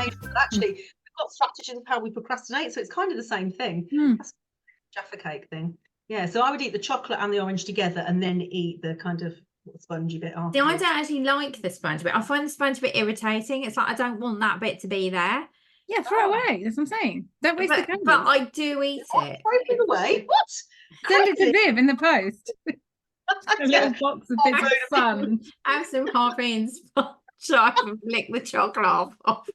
procrastination. But actually, we've got strategies of how we procrastinate, so it's kind of the same thing. That's Jaffa cake thing. Yeah, so I would eat the chocolate and the orange together and then eat the kind of spongy bit after. See, I don't actually like the sponge bit. I find the sponge bit irritating. It's like I don't want that bit to be there. Yeah, throw it away. That's what I'm saying. Don't waste the candy. But I do eat it. Throw it away? What? Send it to Viv in the post. A little box of bits of sponge. Have some Harvey sponge off and lick the chocolate off.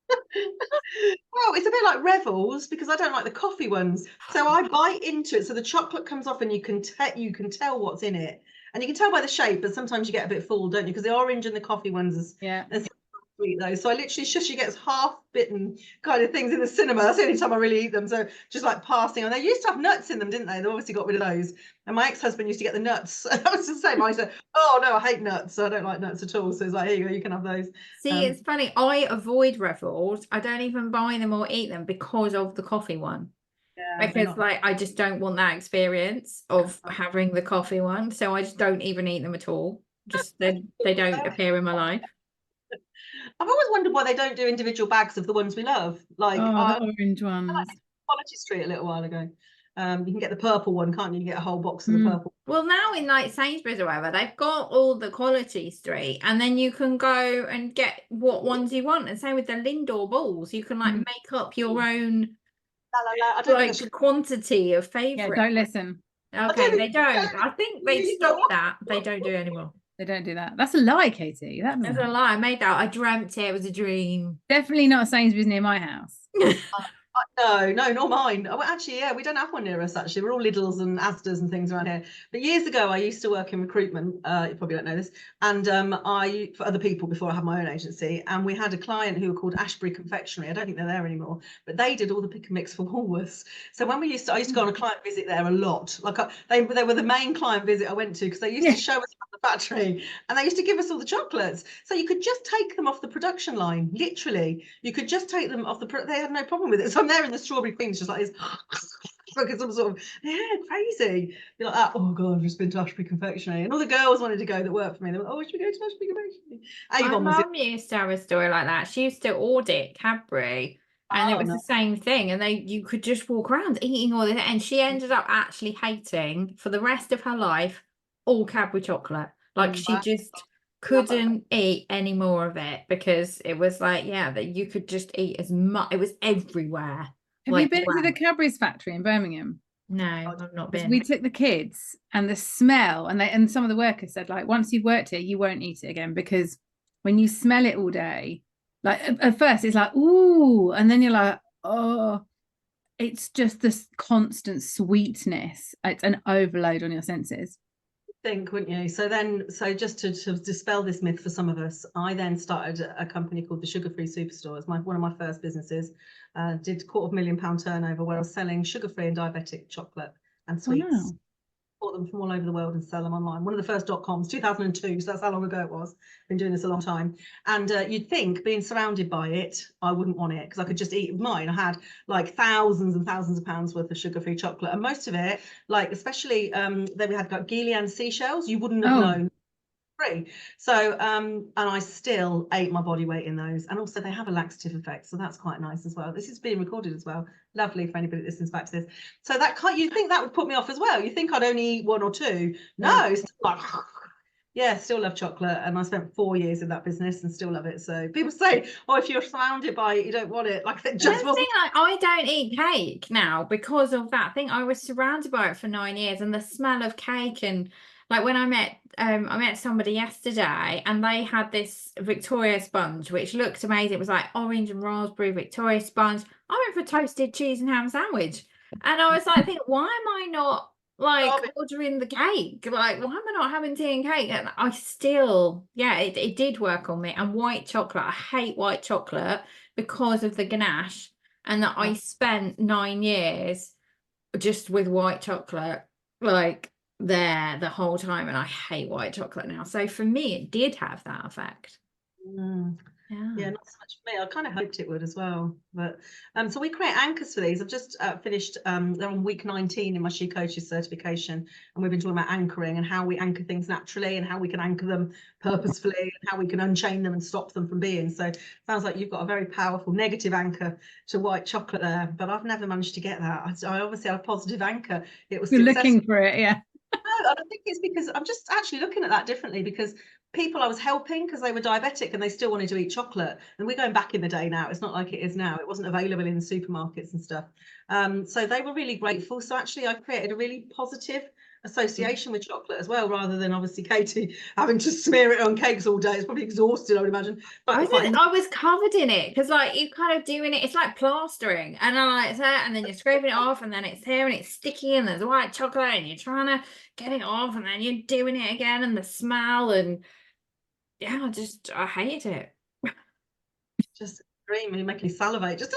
Well, it's a bit like Revels because I don't like the coffee ones. So I bite into it, so the chocolate comes off, and you can tell what's in it, and you can tell by the shape. But sometimes you get a bit full, don't you? Because the orange and the coffee ones, sweet though. So I literally she gets half bitten kind of things in the cinema. That's the only time I really eat them. So just like passing on. They used to have nuts in them, didn't they? They obviously got rid of those. And my ex-husband used to get the nuts. That was the same. I said, oh no, I hate nuts. So I don't like nuts at all. So it's like, here you go, you can have those. See, it's funny. I avoid Revels. I don't even buy them or eat them because of the coffee one. Yeah, because like I just don't want that experience of having the coffee one. So I just don't even eat them at all. Just they don't appear in my life. I've always wondered why they don't do individual bags of the ones we love. Like the orange ones. I like Quality Street a little while ago. You can get the purple one, can't you? You get a whole box of the purple. Well, now in like Sainsbury's or whatever, they've got all the Quality Street, and then you can go and get what ones you want. And same with the Lindor balls, you can like make up your own like quantity of favourites. Yeah, don't listen. Okay, they don't. I think they stopped that. They don't do it anymore. They don't do that. That's a lie, Katie. That's a lie. I made that. I dreamt it. It was a dream. Definitely not a Sainsbury's near my house. No, nor mine. Well, actually, yeah, we don't have one near us, actually. We're all Lidls and Asdas and things around here. But years ago, I used to work in recruitment. You probably don't know this. And for other people before I had my own agency. And we had a client who were called Ashbury Confectionery. I don't think they're there anymore. But they did all the pick and mix for Woolworths. So when I used to go on a client visit there a lot. Like they were the main client visit I went to because they used to show us around the factory. And they used to give us all the chocolates. So you could just take them off the production line. Literally. You could just take them off they had no problem with it. So I'm there in the strawberry creams just like this like some sort of crazy. You're like, oh god, I've just been to Ashbury Confectionery, and all the girls wanted to go that worked for me. They were, oh, should we go to Ashbury Confectionery? My mum used to have a story like that. She used to audit Cadbury, and it was the same thing, and you could just walk around eating all this, and she ended up actually hating for the rest of her life all Cadbury chocolate. Like she just couldn't eat any more of it because it was like, that you could just eat as much. It was everywhere. Have you been to the Cadbury's factory in Birmingham? No, I've not been. We took the kids, and the smell, and some of the workers said, like, once you've worked here, you won't eat it again because when you smell it all day, like at first it's like, ooh, and then you're like, oh, it's just this constant sweetness. It's an overload on your senses. Think, wouldn't you? So just to dispel this myth for some of us, I then started a company called the Sugar Free Superstore. It's one of my first businesses. Did £250,000 turnover where I was selling sugar-free and diabetic chocolate and sweets. Wow. Bought them from all over the world and sell them online. One of the first .coms, 2002, so that's how long ago it was. Been doing this a long time. And you'd think, being surrounded by it, I wouldn't want it because I could just eat mine. I had like thousands and thousands of pounds worth of sugar-free chocolate, and most of it, like especially then we had got Gillian seashells. You wouldn't have known. Free. So and I still ate my body weight in those, and also they have a laxative effect, so that's quite nice as well. This is being recorded as well. Lovely for anybody that listens back to this. So that you think that would put me off as well. You think I'd only eat one or two. No, it's like still love chocolate, and I spent 4 years in that business and still love it. So people say, oh, if you're surrounded by it, you don't want it. Like it just wasn't. Like I don't eat cake now because of that thing. I was surrounded by it for 9 years, and the smell of cake, and like when I met somebody yesterday, and they had this Victoria sponge which looked amazing. It was like orange and raspberry Victoria sponge. I went for toasted cheese and ham sandwich, and I was like, why am I not like ordering the cake? Like, why am I not having tea and cake? And I still, it did work on me. And white chocolate, I hate white chocolate because of the ganache, and that I spent 9 years just with white chocolate, like there the whole time, and I hate white chocolate now. So for me, it did have that effect. Yeah, not so much for me. I kind of hoped it would as well. But so we create anchors for these. I've just finished, they're on week 19 in my She Coaches certification. And we've been talking about anchoring and how we anchor things naturally and how we can anchor them purposefully and how we can unchain them and stop them from being. So it sounds like you've got a very powerful negative anchor to white chocolate there. But I've never managed to get that. I obviously had a positive anchor. It was You're successful. looking for it, yeah. No, I think it's because I'm just actually looking at that differently, because people I was helping, because they were diabetic and they still wanted to eat chocolate, and we're going back in the day now, it's not like it is now, it wasn't available in the supermarkets and stuff, so they were really grateful. So actually I created a really positive association with chocolate as well, rather than obviously Katy having to smear it on cakes all day. It's probably exhausted, I would imagine. But I was covered in it, because like you kind of doing it, it's like plastering, and then like that, and then you're scraping it off, and then it's here and it's sticky, and there's white chocolate, and you're trying to get it off, and then you're doing it again, and the smell, and yeah, I hate it. just extremely making me salivate. Just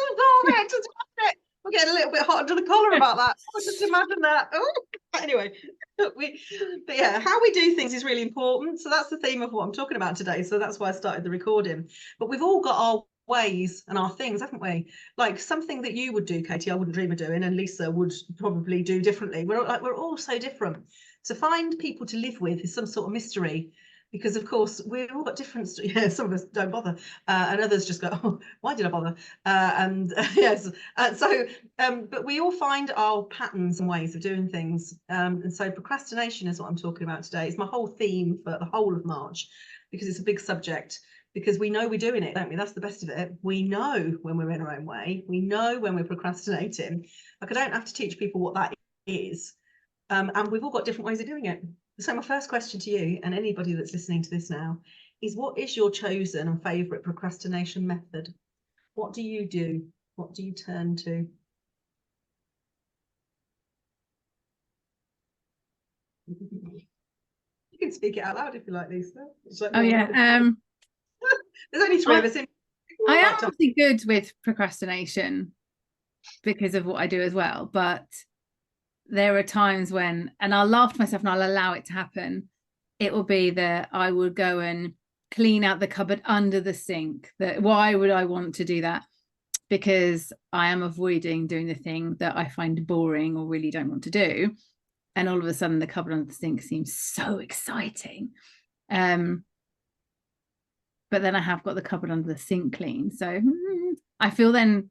we're getting a little bit hot under the collar about that. Oh, just imagine that. Oh, anyway, but yeah, how we do things is really important. So that's the theme of what I'm talking about today. So that's why I started the recording. But we've all got our ways and our things, haven't we? Like something that you would do, Katy, I wouldn't dream of doing, and Lisa would probably do differently. We're all so different. To find people to live with is some sort of mystery. Because of course we've all got different, yeah, some of us don't bother, and others just go, oh, why did I bother? Yes, but we all find our patterns and ways of doing things, and so procrastination is what I'm talking about today. It's my whole theme for the whole of March, because it's a big subject, because we know we're doing it, don't we? That's the best of it. We know when we're in our own way, we know when we're procrastinating. Like, I don't have to teach people what that is, and we've all got different ways of doing it. So my first question to you, and anybody that's listening to this now, is what is your chosen and favourite procrastination method? What do you do? What do you turn to? You can speak it out loud if you like, Lisa. Like, Oh yeah. There's only three of us in. I am obviously good with procrastination because of what I do as well, but there are times when, and I'll laugh to myself and I'll allow it to happen, it will be that I would go and clean out the cupboard under the sink. That why would I want to do that? Because I am avoiding doing the thing that I find boring or really don't want to do. And all of a sudden the cupboard under the sink seems so exciting. But then I have got the cupboard under the sink clean. So I feel then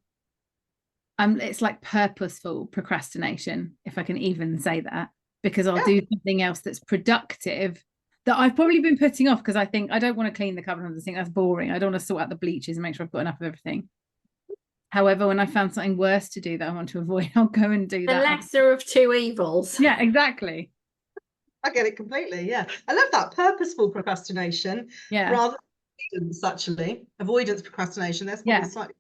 it's like purposeful procrastination, if I can even say that, because I'll do something else that's productive that I've probably been putting off because I think I don't want to clean the cupboard under the sink. That's boring. I don't want to sort out the bleachers and make sure I've got enough of everything. However, when I found something worse to do that I want to avoid, I'll go and do that. The lesser of two evils. Yeah, exactly. I get it completely. Yeah, I love that purposeful procrastination. Yeah, rather than avoidance, actually. Avoidance procrastination. That's probably slightly.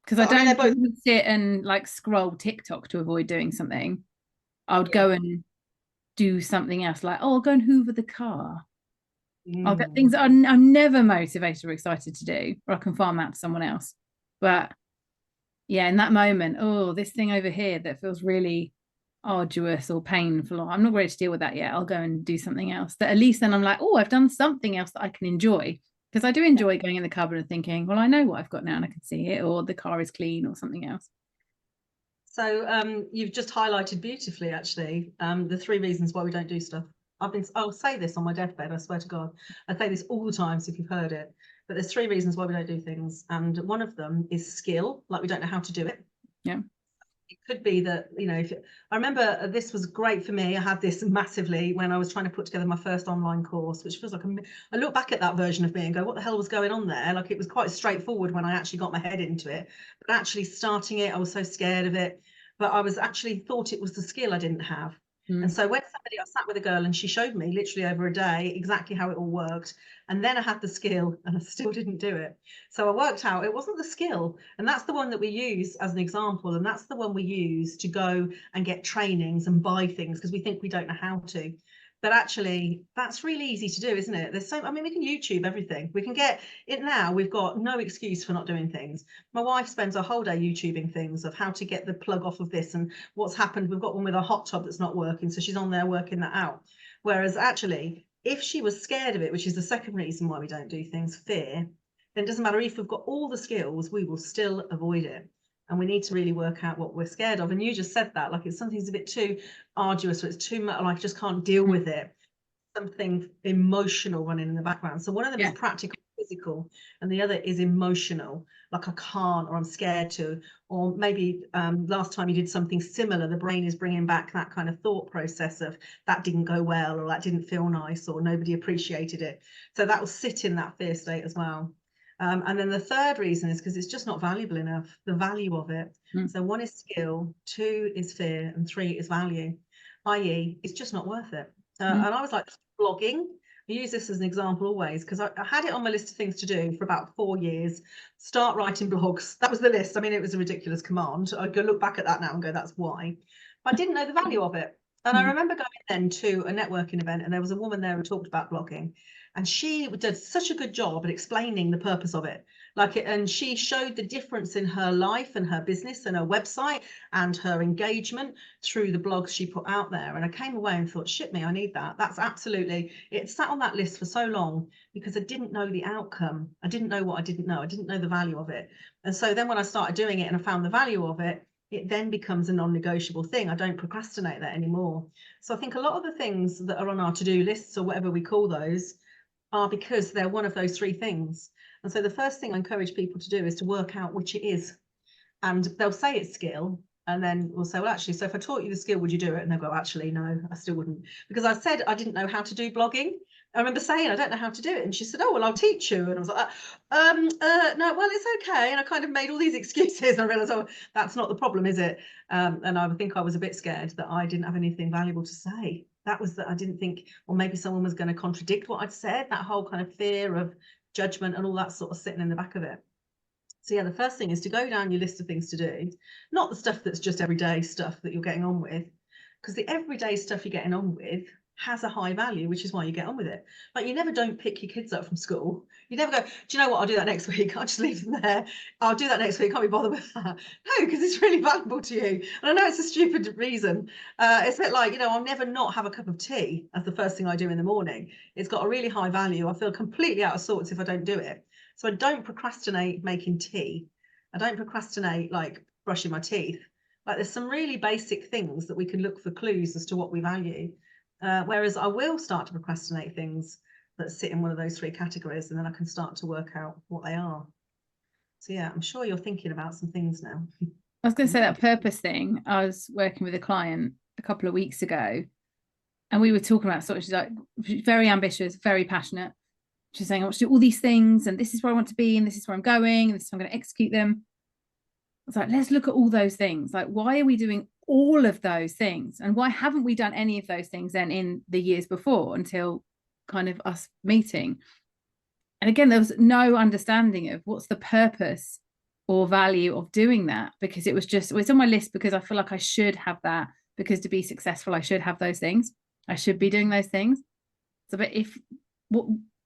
Because I don't sit and like scroll TikTok to avoid doing something. I would go and do something else, like, oh, I'll go and hoover the car. I'll get things that I'm never motivated or excited to do, or I can farm out to someone else. But yeah, in that moment, oh, this thing over here that feels really arduous or painful, I'm not ready to deal with that yet. I'll go and do something else. That at least then I'm like, oh, I've done something else that I can enjoy. Because I do enjoy going in the cupboard and thinking, well, I know what I've got now and I can see it, or the car is clean or something else. So you've just highlighted beautifully, actually, the 3 reasons why we don't do stuff. I'll say this on my deathbed, I swear to God. I say this all the time, so if you've heard it. But there's 3 reasons why we don't do things. And one of them is skill, like we don't know how to do it. Yeah. It could be that, you know, I remember this was great for me. I had this massively when I was trying to put together my first online course, which feels like I look back at that version of me and go, what the hell was going on there? Like, it was quite straightforward when I actually got my head into it, but actually starting it, I was so scared of it. But I was actually thought it was the skill I didn't have. And so when I sat with a girl and she showed me literally over a day exactly how it all worked, and then I had the skill and I still didn't do it. So I worked out it wasn't the skill, and that's the one that we use as an example, and that's the one we use to go and get trainings and buy things because we think we don't know how to. But actually, that's really easy to do, isn't it? I mean, we can YouTube everything. We can get it now. We've got no excuse for not doing things. My wife spends a whole day YouTubing things of how to get the plug off of this and what's happened. We've got one with a hot tub that's not working, so she's on there working that out. Whereas actually, if she was scared of it, which is the second reason why we don't do things, fear, then it doesn't matter if we've got all the skills, we will still avoid it. And we need to really work out what we're scared of. And you just said that, like, it's something's a bit too arduous, or it's too much, like I just can't deal with it. Something emotional running in the background. So one of them is practical, physical, and the other is emotional, like I can't, or I'm scared to, or maybe last time you did something similar, the brain is bringing back that kind of thought process of that didn't go well, or that didn't feel nice, or nobody appreciated it. So that will sit in that fear state as well. And then the third reason is because it's just not valuable enough, the value of it. So 1 is skill, 2 is fear, and 3 is value, i.e. it's just not worth it. And I was like, blogging, I use this as an example always, because I had it on my list of things to do for about 4 years. Start writing blogs. That was the list. I mean, it was a ridiculous command. I go look back at that now and go, that's why. But I didn't know the value of it. And I remember going then to a networking event, and there was a woman there who talked about blogging, and she did such a good job at explaining the purpose of it. And she showed the difference in her life and her business and her website and her engagement through the blogs she put out there. And I came away and thought, shit me, I need that. That's absolutely, it sat on that list for so long because I didn't know the outcome. I didn't know what I didn't know. I didn't know the value of it. And so then when I started doing it and I found the value of it, it then becomes a non-negotiable thing. I don't procrastinate that anymore. So I think a lot of the things that are on our to-do lists, or whatever we call those, are because they're one of those 3 things. And so the first thing I encourage people to do is to work out which it is. And they'll say it's skill, and then we'll say, well, actually, so if I taught you the skill, would you do it? And they'll go, actually, no, I still wouldn't. Because I said I didn't know how to do blogging. I remember saying, I don't know how to do it. And she said, oh, well, I'll teach you. And I was like, no, well, it's okay. And I kind of made all these excuses. And I realized, oh, that's not the problem, is it? And I think I was a bit scared that I didn't have anything valuable to say. That was that I didn't think, or maybe someone was going to contradict what I'd said, that whole kind of fear of judgment and all that sort of sitting in the back of it. So yeah, the first thing is to go down your list of things to do, not the stuff that's just everyday stuff that you're getting on with, because the everyday stuff you're getting on with has a high value, which is why you get on with it. Like, you never don't pick your kids up from school. You never go, do you know what, I'll do that next week. I'll just leave them there. I'll do that next week. Can't be bothered with that. No, because it's really valuable to you. And I know it's a stupid reason. It's a bit like, I'll never not have a cup of tea as the first thing I do in the morning. It's got a really high value. I feel completely out of sorts if I don't do it. So I don't procrastinate making tea. I don't procrastinate like brushing my teeth. Like, there's some really basic things that we can look for clues as to what we value. Whereas I will start to procrastinate things that sit in one of those 3 categories, and then I can start to work out what they are. So yeah, I'm sure you're thinking about some things now. I was going to say that purpose thing. I was working with a client a couple of weeks ago, and we were talking about she's like very ambitious, very passionate. She's saying, I want to do all these things, and this is where I want to be, and this is where I'm going, and this is how I'm going to execute them. I was like, let's look at all those things. Like, why are we doing all of those things? And why haven't we done any of those things then in the years before, until kind of us meeting? And again, there was no understanding of what's the purpose or value of doing that, because it's on my list because I feel like I should have that, because to be successful, I should have those things. I should be doing those things. So, but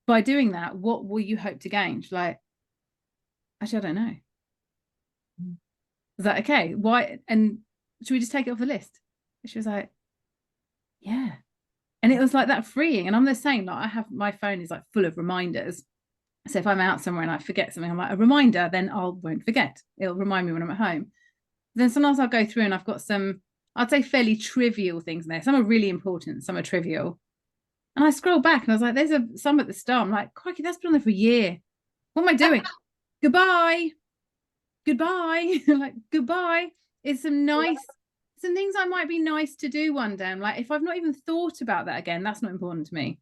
by doing that, what will you hope to gain? She's like, actually, I don't know. Is that okay? Why? And should we just take it off the list? She was like, yeah. And it was like that freeing. And I'm the same. Like, I have, my phone is like full of reminders. So if I'm out somewhere and I forget something, I'm like, a reminder, then I won't forget. It'll remind me when I'm at home. Then sometimes I'll go through and I've got some, I'd say, fairly trivial things in there. Some are really important, some are trivial. And I scroll back and I was like, there's some at the start. I'm like, crikey, that's been on there for a year. What am I doing? Goodbye. Like, goodbye. It's some things I might be nice to do one day. I'm like, if I've not even thought about that again, that's not important to me.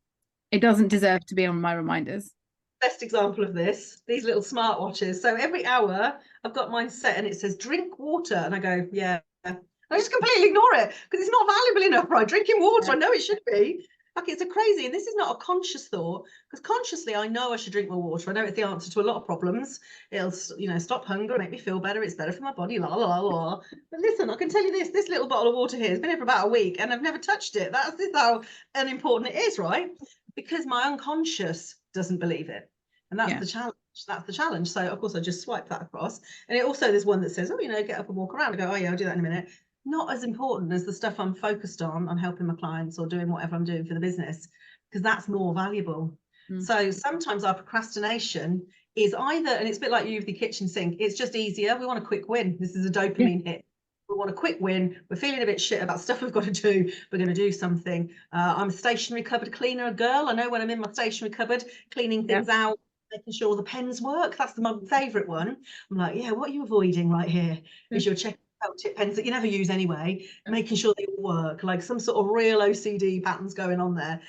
It doesn't deserve to be on my reminders. Best example of this, these little smartwatches. So every hour I've got mine set and it says drink water, and I go, yeah. I just completely ignore it because it's not valuable enough, right? Drinking water, yeah. I know it should be. Like, it's a crazy, and this is not a conscious thought, because consciously I know I should drink more water. I know it's the answer to a lot of problems. It'll, stop hunger, make me feel better. It's better for my body, la la la. But listen, I can tell you this little bottle of water here has been here for about a week and I've never touched it. That's how unimportant it is, right? Because my unconscious doesn't believe it. And that's the challenge. That's the challenge. So of course I just swipe that across. And it also, there's one that says, oh, get up and walk around. I go, oh yeah, I'll do that in a minute. Not as important as the stuff I'm focused on helping my clients or doing whatever I'm doing for the business, because that's more valuable. So sometimes our procrastination is either, and it's a bit like you with the kitchen sink, it's just easier. We want a quick win. This is a dopamine hit. We want a quick win. We're feeling a bit shit about stuff we've got to do. We're going to do something. I'm a stationary cupboard cleaner girl. I know when I'm in my stationary cupboard, cleaning things out, making sure all the pens work. That's my favourite one. I'm like, yeah, what are you avoiding right here? Is you're checking out tip pens that you never use anyway, making sure they all work, like some sort of real OCD patterns going on there.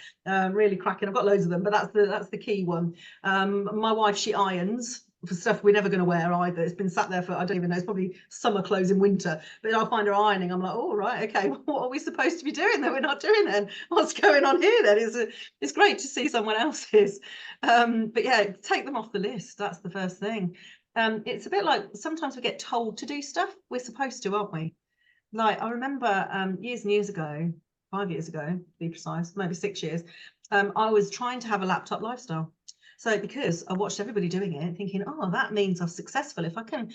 Really cracking. I've got loads of them, but that's the key one. My wife, she irons for stuff we're never going to wear either. It's been sat there for, I don't even know, it's probably summer clothes in winter, but I'll find her ironing. I'm like, oh, right, okay, what are we supposed to be doing that we're not doing then? What's going on here then? It's great to see someone else's. But yeah, take them off the list. That's the first thing. It's a bit like sometimes we get told to do stuff. We're supposed to, aren't we? Like I remember years and years ago, 5 years ago, to be precise, maybe 6 years, I was trying to have a laptop lifestyle. So because I watched everybody doing it, thinking, oh, that means I'm successful. If I can,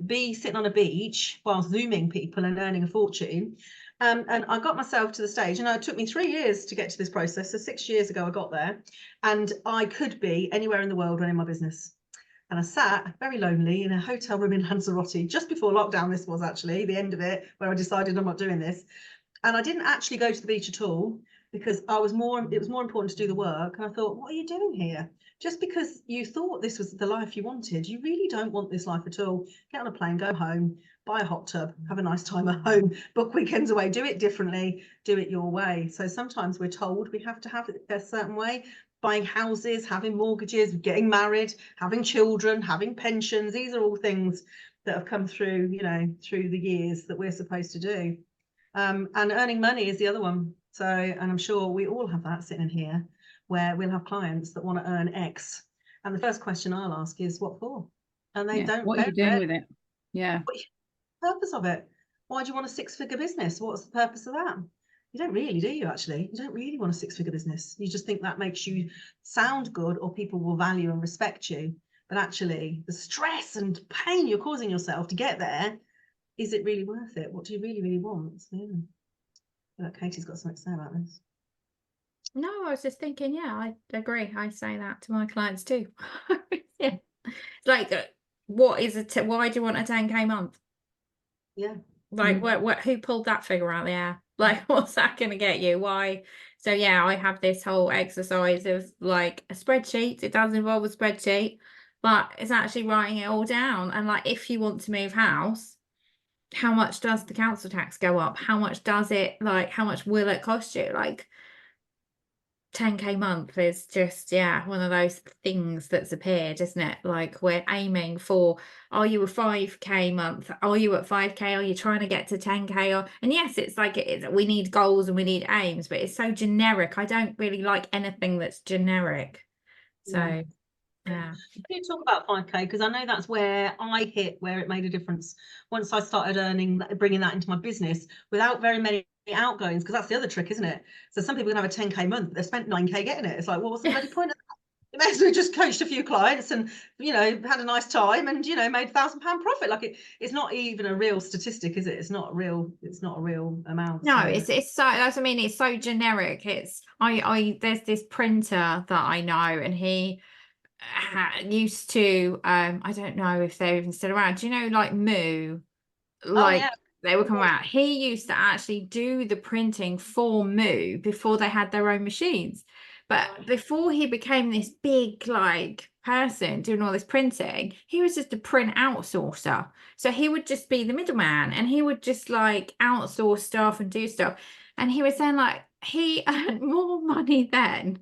be sitting on a beach while Zooming people and earning a fortune. And I got myself to the stage, and it took me 3 years to get to this process. So 6 years ago, I got there, and I could be anywhere in the world running my business. And I sat very lonely in a hotel room in Lanzarote just before lockdown. This was actually the end of it, where I decided I'm not doing this. And I didn't actually go to the beach at all because it was more important to do the work. And I thought, what are you doing here? Just because you thought this was the life you wanted, you really don't want this life at all. Get on a plane, go home, buy a hot tub, have a nice time at home, book weekends away, do it differently, do it your way. So sometimes we're told we have to have it a certain way. Buying houses, having mortgages, getting married, having children, having pensions. These are all things that have come through, through the years that we're supposed to do. And earning money is the other one. So, and I'm sure we all have that sitting in here, where we'll have clients that want to earn X. And the first question I'll ask is, what for? And they don't. What are you doing with it? Yeah. What's the purpose of it? Why do you want a 6-figure business? What's the purpose of that? You don't really, do you actually? You don't really want a 6-figure business. You just think that makes you sound good or people will value and respect you. But actually, the stress and pain you're causing yourself to get there, is it really worth it? What do you really, really want? So, yeah. Katie's got something to say about this. No, I was just thinking, yeah, I agree. I say that to my clients too. Yeah. It's like, what is it? Why do you want a 10K month? Yeah. Like, what? Who pulled that figure out of the air? Like, what's that going to get you? Why? So yeah, I have this whole exercise of like a spreadsheet. It does involve a spreadsheet, but it's actually writing it all down. And like, if you want to move house, how much does the council tax go up? How much does it, like, how much will it cost you? Like, 10K month is just, one of those things that's appeared, isn't it? Like, we're aiming for, are you a 5K month? Are you at 5K? Are you trying to get to 10K? And yes, it's like, we need goals and we need aims, but it's so generic. I don't really like anything that's generic. So yeah. Can you talk about 5K? Because I know that's where I hit, where it made a difference. Once I started bringing that into my business without very many outgoings, because that's the other trick, isn't it? So some people can have a 10K month, they've spent 9K getting it. It's like, well, what's the bloody point of that? You may as well just coached a few clients and, had a nice time and, made £1,000 profit. Like it's not even a real statistic, is it? It's not a real amount. No, so. it's so, that's what I mean, it's so generic. It's there's this printer that I know, and he used to I don't know if they're even still around. Do you know, like Moo? Like, they would come out. He used to actually do the printing for Moo before they had their own machines. But before he became this big, like, person doing all this printing, he was just a print outsourcer. So he would just be the middleman, and he would just like outsource stuff and do stuff. And he was saying, like, he earned more money then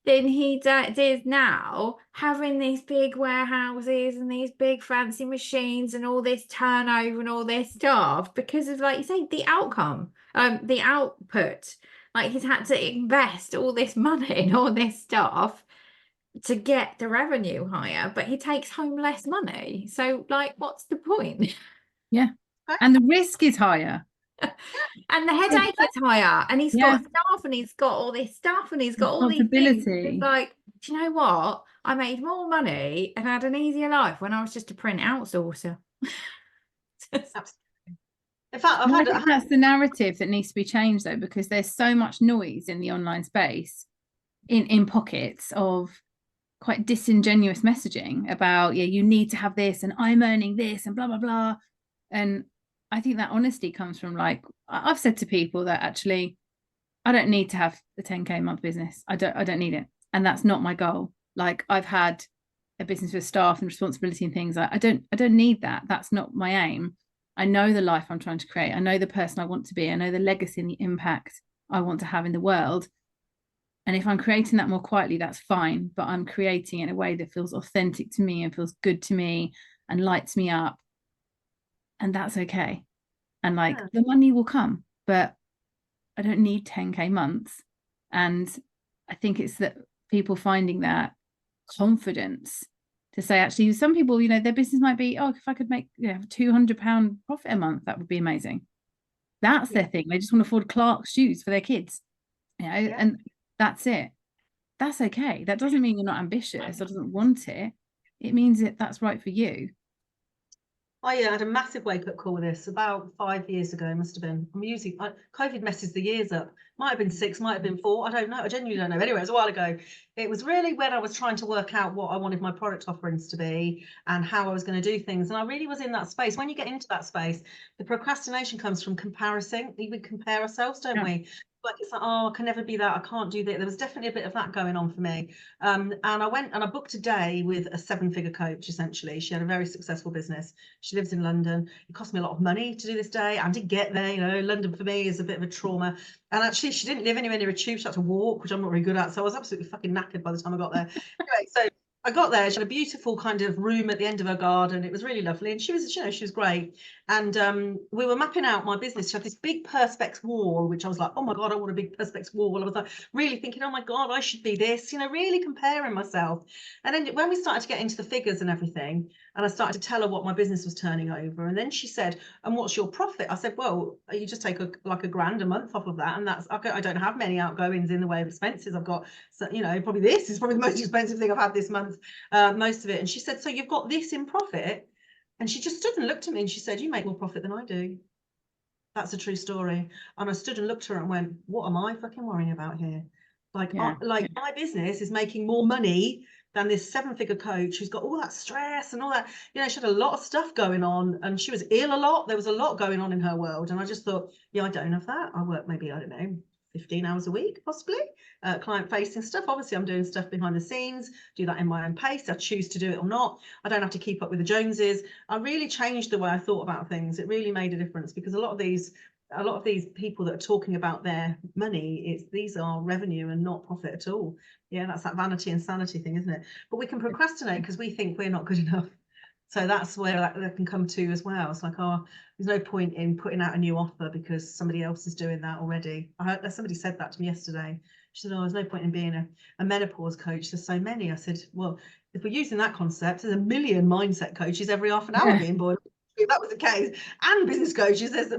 than he did now, having these big warehouses and these big fancy machines and all this turnover and all this stuff, because of, like you say, the outcome, the output. Like, he's had to invest all this money and all this stuff to get the revenue higher, but he takes home less money. So, like, what's the point? Yeah. And the risk is higher. And the headache is higher, and he's got staff, and he's got all this stuff, and he's got all these things. It's like, do you know what? I made more money and had an easier life when I was just a print outsourcer. Absolutely. In fact, I think that's the narrative that needs to be changed, though, because there's so much noise in the online space, in pockets of quite disingenuous messaging about, yeah, you need to have this and I'm earning this and blah, blah, blah. And I think that honesty comes from, like, I've said to people that actually I don't need to have a 10K a month business. I don't need it. And that's not my goal. Like, I've had a business with staff and responsibility and things. I don't need that. That's not my aim. I know the life I'm trying to create. I know the person I want to be. I know the legacy and the impact I want to have in the world. And if I'm creating that more quietly, that's fine. But I'm creating it in a way that feels authentic to me and feels good to me and lights me up. And that's okay. And like, the money will come, but I don't need 10K months. And I think it's that people finding that confidence to say, actually, some people, their business might be, oh, if I could make £200 profit a month, that would be amazing. That's their thing. They just want to afford Clark's shoes for their kids, and that's it. That's okay. That doesn't mean you're not ambitious or doesn't want it. It means that that's right for you. I had a massive wake-up call with this about 5 years ago. It must have been. COVID messes the years up. Might have been 6, might have been 4. I don't know. I genuinely don't know. Anyway, it was a while ago. It was really when I was trying to work out what I wanted my product offerings to be and how I was going to do things. And I really was in that space. When you get into that space, the procrastination comes from comparison. We compare ourselves, don't we? Like, it's like, oh, I can never be that. I can't do that. There was definitely a bit of that going on for me. And I went and I booked a day with a 7-figure coach, essentially. She had a very successful business. She lives in London. It cost me a lot of money to do this day and to get there. London for me is a bit of a trauma. And actually, she didn't live anywhere near a tube. She had to walk, which I'm not very good at. So I was absolutely fucking knackered by the time I got there. Anyway, so I got there. She had a beautiful kind of room at the end of her garden. It was really lovely. And she was great. And we were mapping out my business. She had this big Perspex wall, which I was like, oh my God, I want a big Perspex wall. I was like really thinking, oh my God, I should be this, really comparing myself. And then when we started to get into the figures and everything, and I started to tell her what my business was turning over. And then she said, and what's your profit? I said, well, you just take like £1,000 a month off of that. And that's, I don't have many outgoings in the way of expenses. I've got, so, probably this is probably the most expensive thing I've had this month, most of it. And she said, so you've got this in profit? And she just stood and looked at me and she said, you make more profit than I do. That's a true story. And I stood and looked at her and went, what am I fucking worrying about here? Like, my business is making more money than this 7-figure coach who's got all that stress and all that. She had a lot of stuff going on and she was ill a lot. There was a lot going on in her world. And I just thought, I don't have that. I work maybe, 15 hours a week, possibly, client-facing stuff. Obviously, I'm doing stuff behind the scenes, do that in my own pace. I choose to do it or not. I don't have to keep up with the Joneses. I really changed the way I thought about things. It really made a difference because a lot of these people that are talking about their money, these are revenue and not profit at all. Yeah, that's that vanity and sanity thing, isn't it? But we can procrastinate because we think we're not good enough. So that's where that can come to as well. It's like, oh, there's no point in putting out a new offer because somebody else is doing that already. I heard somebody said that to me yesterday. She said, oh, there's no point in being a menopause coach. There's so many. I said, well, if we're using that concept, there's a million mindset coaches every half an hour being born. If that was the case, and business coaches, there's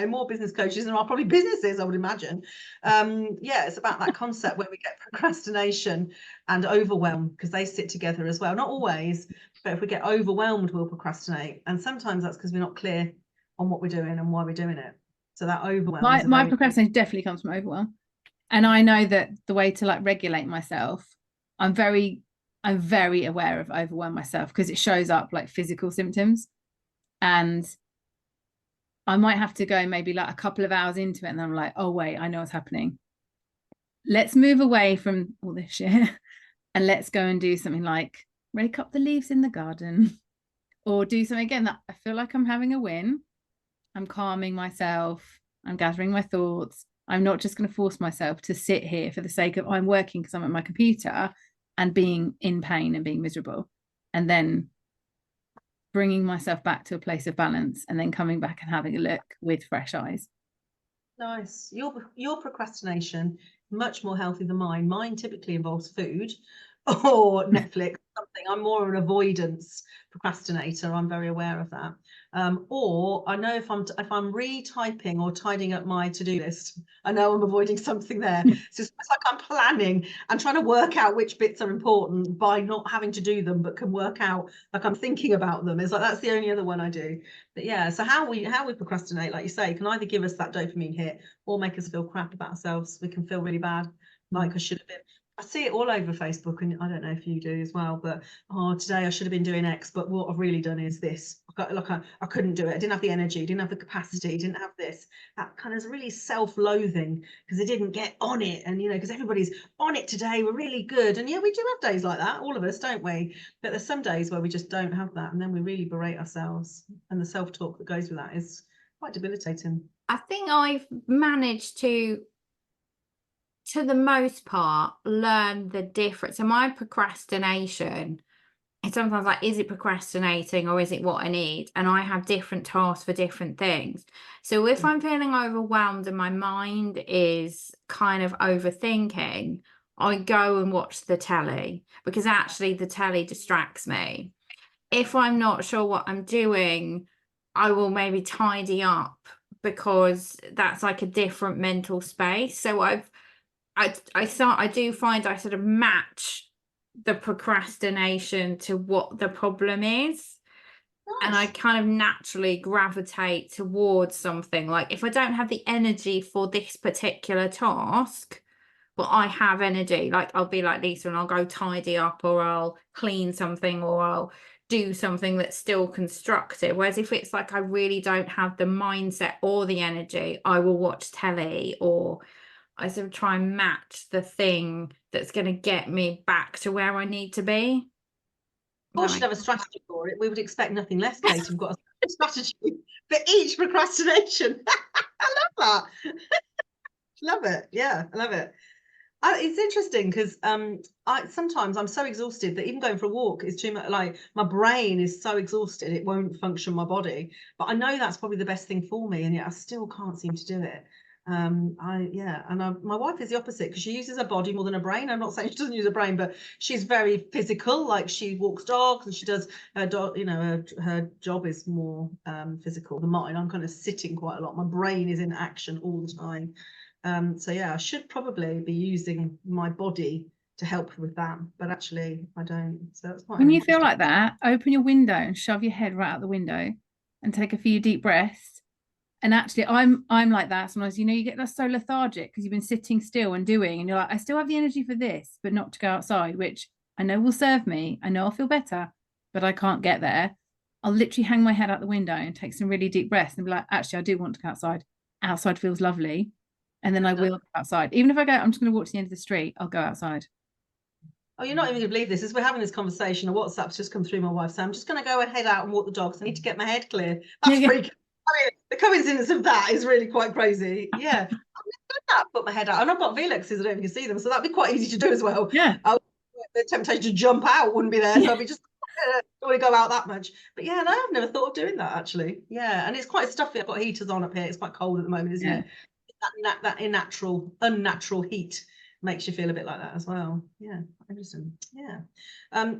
more business coaches than there are probably businesses, I would imagine. It's about that concept where we get procrastination and overwhelm because they sit together as well. Not always, but if we get overwhelmed, we'll procrastinate, and sometimes that's because we're not clear on what we're doing and why we're doing it. So that overwhelm. My procrastination definitely comes from overwhelm, and I know that the way to regulate myself, I'm very aware of overwhelm myself because it shows up like physical symptoms. And I might have to go maybe a couple of hours into it and I'm like, oh wait, I know what's happening. Let's move away from all this shit and let's go and do something like rake up the leaves in the garden or do something again that I feel like I'm having a win. I'm calming myself. I'm gathering my thoughts. I'm not just going to force myself to sit here for the sake of I'm working because I'm at my computer and being in pain and being miserable. And then bringing myself back to a place of balance and then coming back and having a look with fresh eyes. Nice. Your procrastination much more healthy than mine. Mine typically involves food or Netflix, something. I'm more an avoidance procrastinator. I'm very aware of that. Or I know if I'm retyping or tidying up my to-do list, I know I'm avoiding something there. So it's like I'm planning and trying to work out which bits are important by not having to do them, but can work out like I'm thinking about them. It's like that's the only other one I do. But yeah, so how we procrastinate, like you say, can either give us that dopamine hit or make us feel crap about ourselves. We can feel really bad, like I should have been. I see it all over Facebook, and I don't know if you do as well, but today I should have been doing X, but what I've really done is this. I couldn't do it. I didn't have the energy, didn't have the capacity, didn't have this. That kind of really self-loathing because I didn't get on it. And, because everybody's on it today, we're really good. And yeah, we do have days like that, all of us, don't we? But there's some days where we just don't have that. And then we really berate ourselves. And the self-talk that goes with that is quite debilitating. I think I've managed to the most part, learn the difference. So my procrastination, it's sometimes like, is it procrastinating or is it what I need? And I have different tasks for different things. So if I'm feeling overwhelmed and my mind is kind of overthinking, I go and watch the telly, because actually the telly distracts me. If I'm not sure what I'm doing, I will maybe tidy up, because that's like a different mental space. So I do find I sort of match the procrastination to what the problem is. Nice. And I kind of naturally gravitate towards something. Like if I don't have the energy for this particular task, but I have energy, like I'll be like Lisa and I'll go tidy up, or I'll clean something, or I'll do something that's still constructive. Whereas if it's like I really don't have the mindset or the energy, I will watch telly, or I sort of try and match the thing that's going to get me back to where I need to be. We should have a strategy for it. We would expect nothing less, Kate. We've got a strategy for each procrastination. I love that. Love it. Yeah, I love it. It's interesting because sometimes I'm so exhausted that even going for a walk is too much. Like my brain is so exhausted, it won't function my body. But I know that's probably the best thing for me, and yet I still can't seem to do it. My wife is the opposite, because she uses her body more than her brain. I'm not saying she doesn't use her brain, but she's very physical. Like she walks dogs and she does her dog, her job is more physical than mine. I'm kind of sitting quite a lot. My brain is in action all the time. So yeah, I should probably be using my body to help with that, but actually I don't. So that's quite. When you feel like that, open your window and shove your head right out the window and take a few deep breaths. And actually I'm like that sometimes. You get so lethargic because you've been sitting still and doing, and you're like, I still have the energy for this, but not to go outside, which I know will serve me. I know I'll feel better, but I can't get there. I'll literally hang my head out the window and take some really deep breaths and be like, actually I do want to go outside. Outside feels lovely. And then I will go outside. Even if I go, I'm just going to walk to the end of the street, I'll go outside. Oh, you're not even going to believe this. As we're having this conversation, a WhatsApp's just come through my wife. So I'm just going to go and head out and walk the dogs. I need to get my head clear. That's freaking. I mean, the coincidence of that is really quite crazy. Yeah. I'm just going to put my head out. And I've got Velexes, I don't know if you can see them. So that'd be quite easy to do as well. Yeah. The temptation to jump out wouldn't be there. So I'd be just don't want to go out that much. But yeah, no, I've never thought of doing that actually. Yeah. And it's quite stuffy. I've got heaters on up here. It's quite cold at the moment, isn't it? That unnatural heat makes you feel a bit like that as well. Yeah, interesting. Yeah.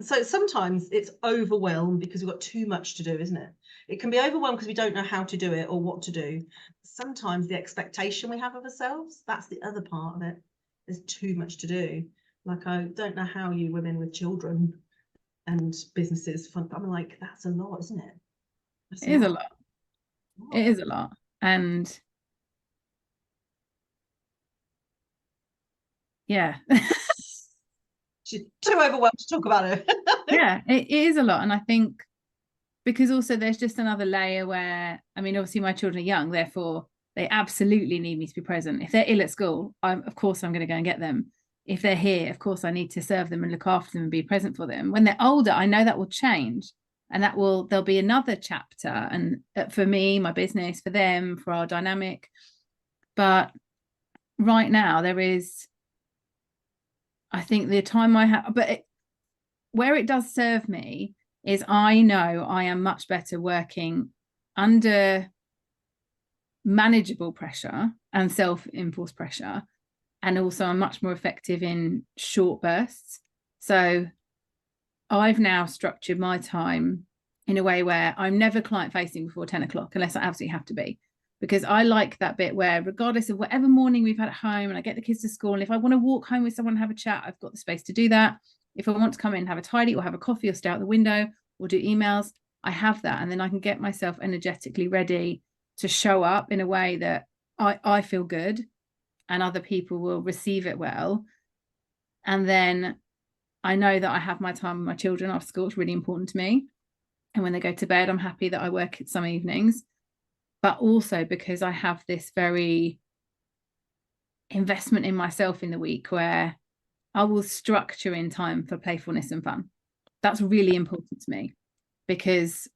So sometimes it's overwhelmed because we've got too much to do, isn't it? It can be overwhelmed because we don't know how to do it or what to do. Sometimes the expectation we have of ourselves, that's the other part of it. There's too much to do. Like, I don't know how you women with children and businesses, I'm like, that's a lot, isn't it? It is a lot. It is a lot. And yeah. She's too overwhelmed to talk about it. Yeah, it is a lot. And I think because also there's just another layer where, I mean, obviously my children are young, therefore they absolutely need me to be present. If they're ill at school, of course I'm going to go and get them. If they're here, of course I need to serve them and look after them and be present for them. When they're older, I know that will change, and there'll be another chapter, and for me, my business, for them, for our dynamic. But right now there is, I think the time I have, but where it does serve me is I know I am much better working under manageable pressure and self-imposed pressure. And also I'm much more effective in short bursts. So I've now structured my time in a way where I'm never client facing before 10 o'clock, unless I absolutely have to be. Because I like that bit where regardless of whatever morning we've had at home and I get the kids to school, and if I want to walk home with someone and have a chat, I've got the space to do that. If I want to come in and have a tidy or have a coffee or stay out the window or do emails, I have that. And then I can get myself energetically ready to show up in a way that I feel good and other people will receive it well. And then I know that I have my time with my children after school. It's really important to me. And when they go to bed, I'm happy that I work at some evenings, but also because I have this very investment in myself in the week where I will structure in time for playfulness and fun. That's really important to me because,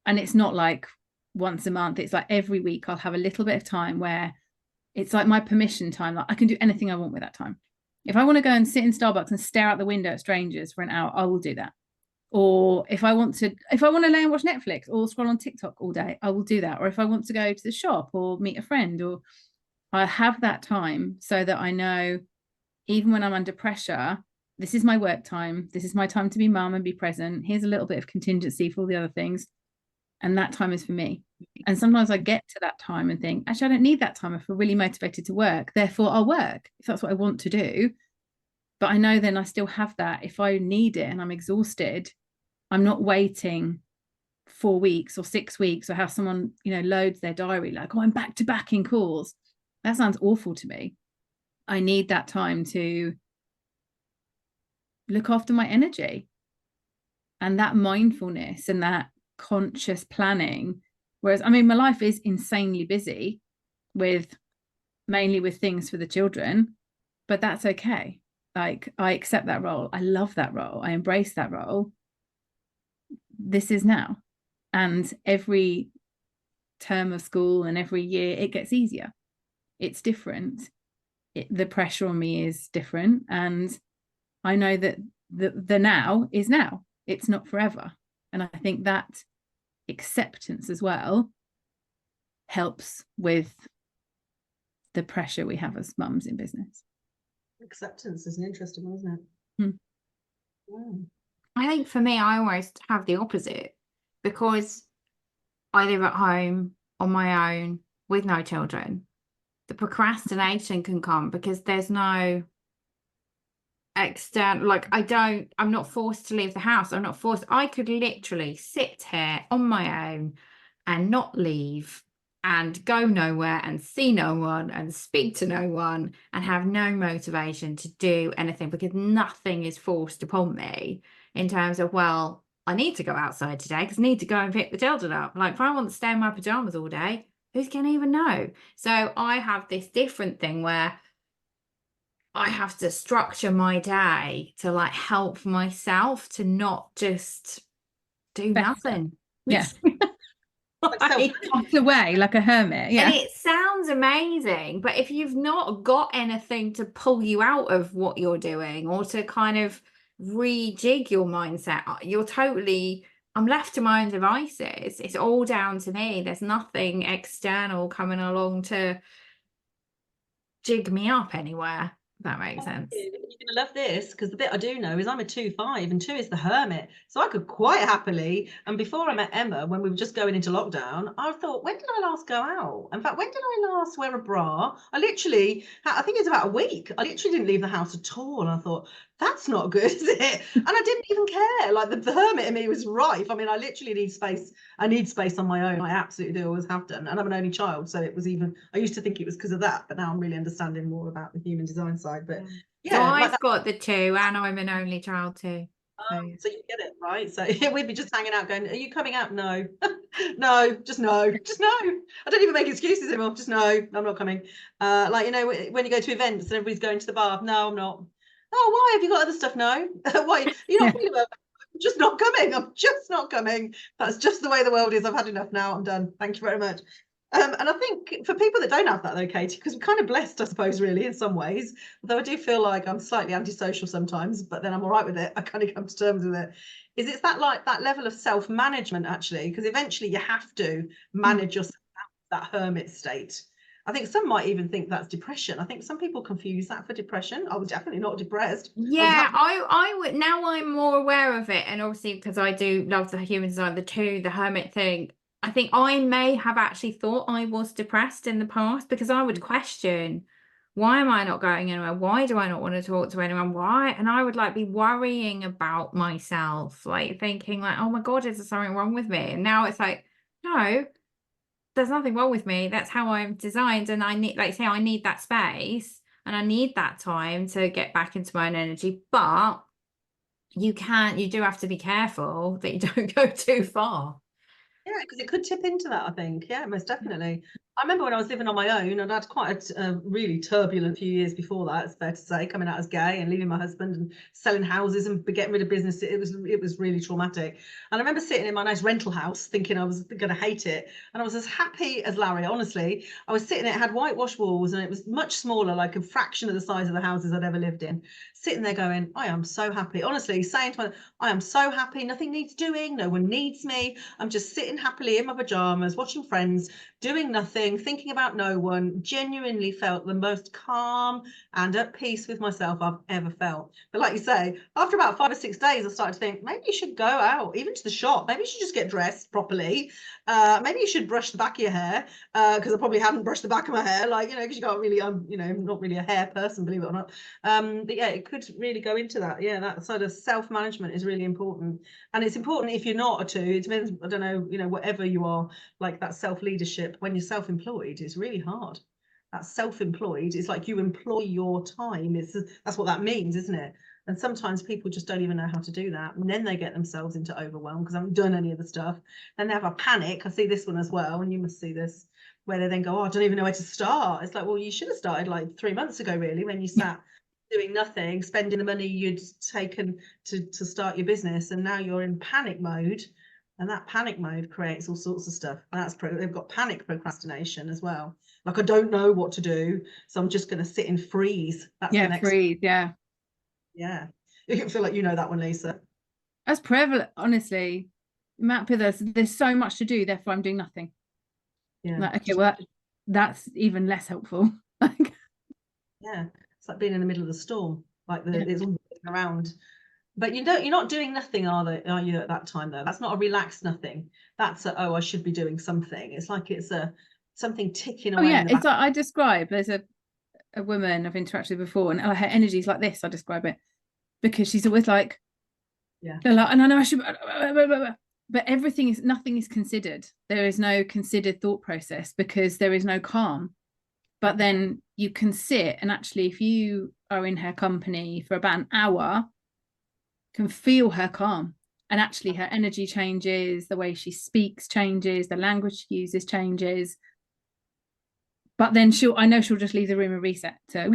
and it's not like once a month, it's like every week I'll have a little bit of time where it's like my permission time. Like I can do anything I want with that time. If I want to go and sit in Starbucks and stare out the window at strangers for an hour, I will do that. Or if I want to lay and watch Netflix or scroll on TikTok all day, I will do that. Or if I want to go to the shop or meet a friend, or I have that time so that I know even when I'm under pressure, this is my work time. This is my time to be mum and be present. Here's a little bit of contingency for all the other things. And that time is for me. And sometimes I get to that time and think, actually, I don't need that time. I feel really motivated to work. Therefore, I'll work if that's what I want to do. But I know then I still have that. If I need it and I'm exhausted, I'm not waiting 4 weeks or 6 weeks or have someone, loads their diary like, oh, I'm back to back in calls. That sounds awful to me. I need that time to look after my energy and that mindfulness and that conscious planning. Whereas, my life is insanely busy mainly with things for the children, but that's okay. Like, I accept that role. I love that role. I embrace that role. This is now. And every term of school and every year it gets easier. It's different. The pressure on me is different. And I know that the now is now. It's not forever. And I think that acceptance as well helps with the pressure we have as mums in business. Acceptance is an interesting one, isn't it? Hmm. I think for me, I almost have the opposite because I live at home on my own with no children. The procrastination can come because there's no external, like I'm not forced to leave the house. I'm not forced. I could literally sit here on my own and not leave and go nowhere and see no one and speak to no one and have no motivation to do anything because nothing is forced upon me in terms of, well, I need to go outside today because I need to go and pick the children up. Like, if I want to stay in my pajamas all day, who's going to even know? So I have this different thing where I have to structure my day to like help myself to not just do nothing. Yeah. Like, Tucked away like a hermit. Yeah. And it sounds amazing, but if you've not got anything to pull you out of what you're doing or to kind of rejig your mindset, I'm left to my own devices. It's all down to me. There's nothing external coming along to jig me up anywhere. If that makes sense. You're going to love this because the bit I do know is I'm a 2-5 and 2 is the hermit. So I could quite happily, and before I met Emma, when we were just going into lockdown, I thought, when did I last go out? In fact, when did I last wear a bra? I think it's about a week. I literally didn't leave the house at all. And I thought, that's not good, is it? And I didn't even care. Like the hermit in me was rife. I mean, I literally need space. I need space on my own. I absolutely do, always have done. And I'm an only child. So it was I used to think it was because of that, but now I'm really understanding more about the human design side. But yeah. So I've got the 2 and I'm an only child too. So you get it, right? So we'd be just hanging out going, are you coming out? No. No, just no. Just no. I don't even make excuses anymore. Just no, I'm not coming. Like, when you go to events and everybody's going to the bar, no, I'm not. Oh, why? Have you got other stuff? No. Why? You're not feeling well. I'm just not coming. I'm just not coming. That's just the way the world is. I've had enough now. I'm done. Thank you very much. And I think for people that don't have that though, Katy, because we're kind of blessed, I suppose, really, in some ways, although I do feel like I'm slightly antisocial sometimes, but then I'm all right with it. I kind of come to terms with it. It's that level of self-management, actually, because eventually you have to manage yourself out of that hermit state. I think some might even think that's depression. I think some people confuse that for depression. I was definitely not depressed. Yeah, I would. Now I'm more aware of it, and obviously because I do love the human design, the hermit thing. I think I may have actually thought I was depressed in the past because I would question, why am I not going anywhere? Why do I not want to talk to anyone? Why? And I would like be worrying about myself, like thinking like, oh my God, is there something wrong with me? And now it's like, no, there's nothing wrong with me. That's how I'm designed. And I need, like say, I need that space. and I need that time to get back into my own energy. But you do have to be careful that you don't go too far. Yeah, because it could tip into that, I think. Yeah, most definitely. I remember when I was living on my own, and I'd quite a really turbulent few years before that, it's fair to say, coming out as gay and leaving my husband and selling houses and getting rid of business. It was really traumatic. And I remember sitting in my nice rental house thinking I was going to hate it. And I was as happy as Larry, honestly. I was sitting, it had whitewashed walls and it was much smaller, like a fraction of the size of the houses I'd ever lived in. Sitting there going, I am so happy. Honestly, saying to myself, I am so happy. Nothing needs doing. No one needs me. I'm just sitting happily in my pajamas, watching Friends, doing nothing, thinking about no one. Genuinely felt the most calm and at peace with myself I've ever felt. But like you say, after about 5 or 6 days, I started to think, maybe you should go out, even to the shop. Maybe you should just get dressed properly. Maybe you should brush the back of your hair, because I probably hadn't brushed the back of my hair, like, you know, because you can't really, I'm not really a hair person, believe it or not. But yeah, it could really go into that. Yeah, that sort of self-management is really important. And it's important if you're not a two. It depends, I don't know, whatever you are, like that self-leadership. When you're self-employed, it's really hard. That self-employed is like you employ your time. That's what that means, isn't it? And sometimes people just don't even know how to do that. And then they get themselves into overwhelm because I haven't done any of the stuff. Then they have a panic. I see this one as well, and you must see this, where they then go, oh, I don't even know where to start. It's like, well, you should have started like 3 months ago, really, when you sat doing nothing, spending the money you'd taken to start your business. And now you're in panic mode. And that panic mode creates all sorts of stuff. And they've got panic procrastination as well. Like, I don't know what to do, so I'm just going to sit and freeze. That's the next. Freeze. Yeah. Yeah. You feel like you know that one, Lisa. That's prevalent, honestly. Matt with us, there's so much to do, therefore I'm doing nothing. Yeah. Like, okay, well, that's even less helpful. Yeah. It's like being in the middle of the storm. Like it's all around. But you're not doing nothing, are you, at that time, though? That's not a relaxed nothing. That's I should be doing something. It's like it's something ticking away. Oh yeah, it's like I describe, there's a woman I've interacted with before, and her energy is like this. I describe it because she's always like, they're like, and I know I should, but nothing is considered. There is no considered thought process because there is no calm. But then you can sit, and actually, if you are in her company for about an hour, can feel her calm, and actually her energy changes, the way she speaks changes, the language she uses changes. But then I know she'll just leave the room and reset to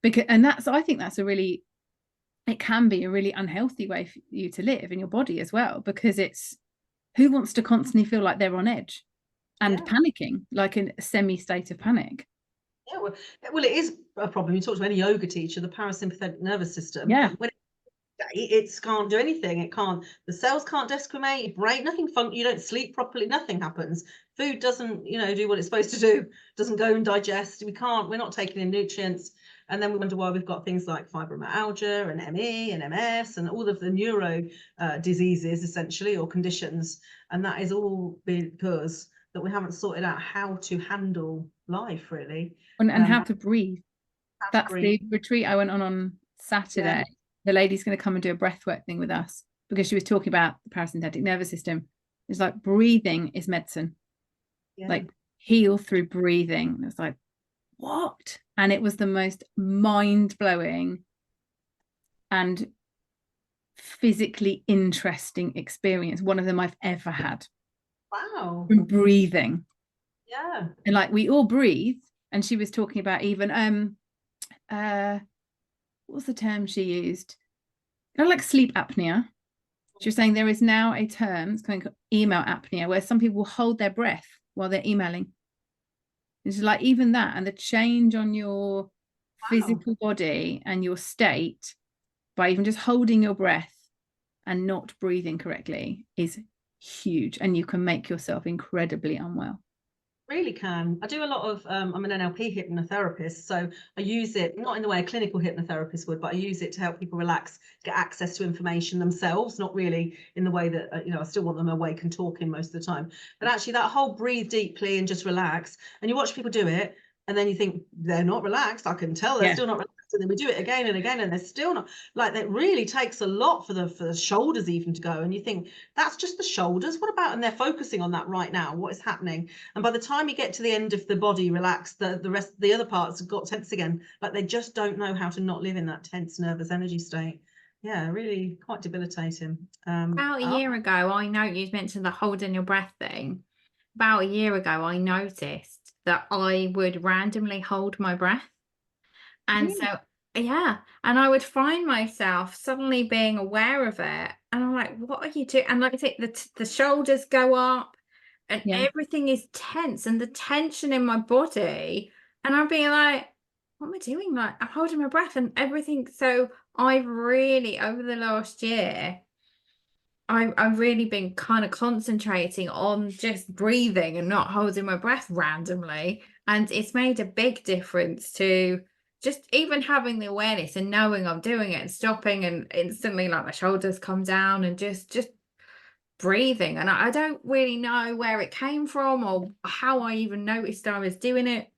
because, and I think that's it can be a really unhealthy way for you to live in your body as well, because who wants to constantly feel like they're on edge and panicking, like in a semi state of panic? Yeah, well, it is a problem. You talk to any yoga teacher, the parasympathetic nervous system. Yeah. When it can't do anything. The cells can't discriminate, your brain, nothing you don't sleep properly, nothing happens. Food doesn't, do what it's supposed to do, doesn't go and digest. We're not taking in nutrients. And then we wonder why we've got things like fibromyalgia and ME and MS and all of the neuro diseases, essentially, or conditions. And that is all because that we haven't sorted out how to handle life, really. And how to breathe. That's the retreat I went on Saturday. Yeah. The lady's going to come and do a breathwork thing with us because she was talking about the parasympathetic nervous system. It's like breathing is medicine. Yeah. Like heal through breathing. It's like, what? And it was the most mind-blowing and physically interesting experience. One of them I've ever had. Wow. From breathing. Yeah. And like we all breathe. And she was talking about even what was the term she used? Kind of like sleep apnea. She was saying there is now a term, it's called email apnea, where some people will hold their breath while they're emailing. It's like even that, and the change on your physical body and your state by even just holding your breath and not breathing correctly is huge, and you can make yourself incredibly unwell. Really can. I do a lot of I'm an NLP hypnotherapist, so I use it not in the way a clinical hypnotherapist would, but I use it to help people relax, get access to information themselves, not really in the way that I still want them awake and talking most of the time, but actually that whole breathe deeply and just relax, and you watch people do it, And then you think they're not relaxed. I can tell they're Yeah. still not relaxed. And then we do it again and again, and they're still not. Like, that really takes a lot for the shoulders even to go. And you think, that's just the shoulders. What about? And they're focusing on that right now. What is happening? And by the time you get to the end of the body relaxed, the rest, the other parts have got tense again. Like, they just don't know how to not live in that tense nervous energy state. Yeah, really quite debilitating. About a year ago, I know you mentioned the holding your breath thing. About a year ago, I noticed that I would randomly hold my breath. And Really? so, yeah, and I would find myself suddenly being aware of it. And I'm like, what are you doing? And like I say, the shoulders go up and Yeah. everything is tense and the tension in my body. And I'm being like, what am I doing? Like, I'm holding my breath and everything. So I've really, over the last year, I've really been kind of concentrating on just breathing and not holding my breath randomly. And it's made a big difference to just even having the awareness and knowing I'm doing it and stopping, and instantly like my shoulders come down and just breathing. And I don't really know where it came from or how I even noticed I was doing it.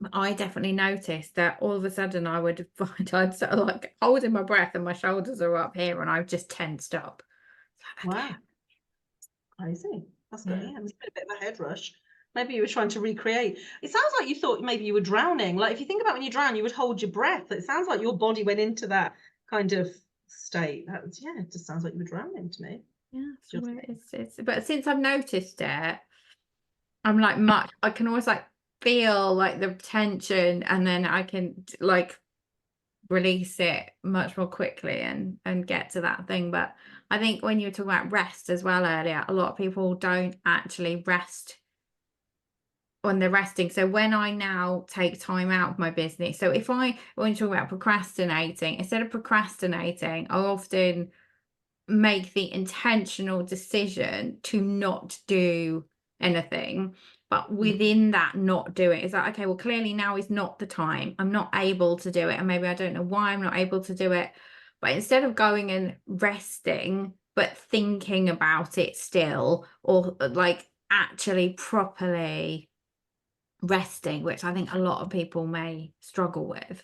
But I definitely noticed that all of a sudden I would find I'd sort of like holding my breath and my shoulders are up here and I've just tensed up. Wow. Crazy. That's good. Yeah. Yeah, it's been a bit of a head rush. Maybe you were trying to recreate. It sounds like you thought maybe you were drowning. Like, if you think about when you drown, you would hold your breath. It sounds like your body went into that kind of state. Yeah, it just sounds like you were drowning to me. Yeah, so Just it's but since I've noticed it, I'm like I can always like feel like the tension, and then I can like release it much more quickly and get to that thing. But I think when you were talking about rest as well earlier, a lot of people don't actually rest when they're resting. So when I now take time out of my business, so when you talk about procrastinating, instead of procrastinating, I often make the intentional decision to not do anything. But within that not do it, is that okay, well, clearly now is not the time, I'm not able to do it, and maybe I don't know why I'm not able to do it. But instead of going and resting but thinking about it still, or like actually properly resting, which I think a lot of people may struggle with.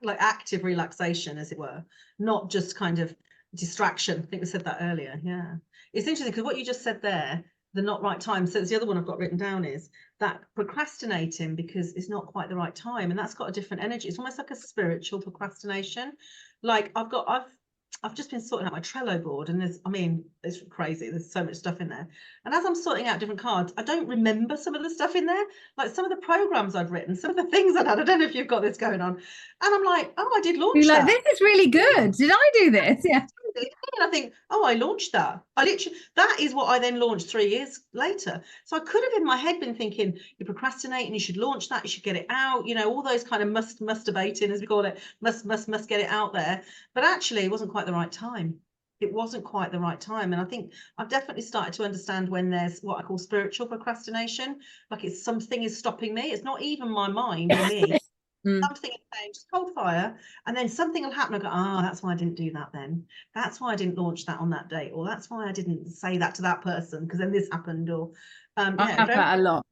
like active relaxation, as it were, not just kind of distraction. I think we said that earlier. Yeah, it's interesting because what you just said there, the not right time. So it's the other one I've got written down, is that procrastinating because it's not quite the right time, and that's got a different energy. It's almost like a spiritual procrastination. Like, I've just been sorting out my Trello board, and it's crazy. There's so much stuff in there. And as I'm sorting out different cards, I don't remember some of the stuff in there, like some of the programs I've written, some of the things I've had. I don't know if you've got this going on. And I'm like, oh, I did launch You're like, that. this is really good. Did I do this? Yeah. And I think, oh, I launched that. That is what I then launched 3 years later. So I could have in my head been thinking, you're procrastinating, you should launch that, you should get it out, all those kind of masturbating, as we call it, must get it out there. But actually, it wasn't quite the right time. It wasn't quite the right time. And I think I've definitely started to understand when there's what I call spiritual procrastination, like it's something is stopping me. It's not even my mind or me. Something is saying, just hold fire, and then something will happen. I go, that's why I didn't do that then. That's why I didn't launch that on that date, or that's why I didn't say that to that person, because then this happened, or I have that a lot.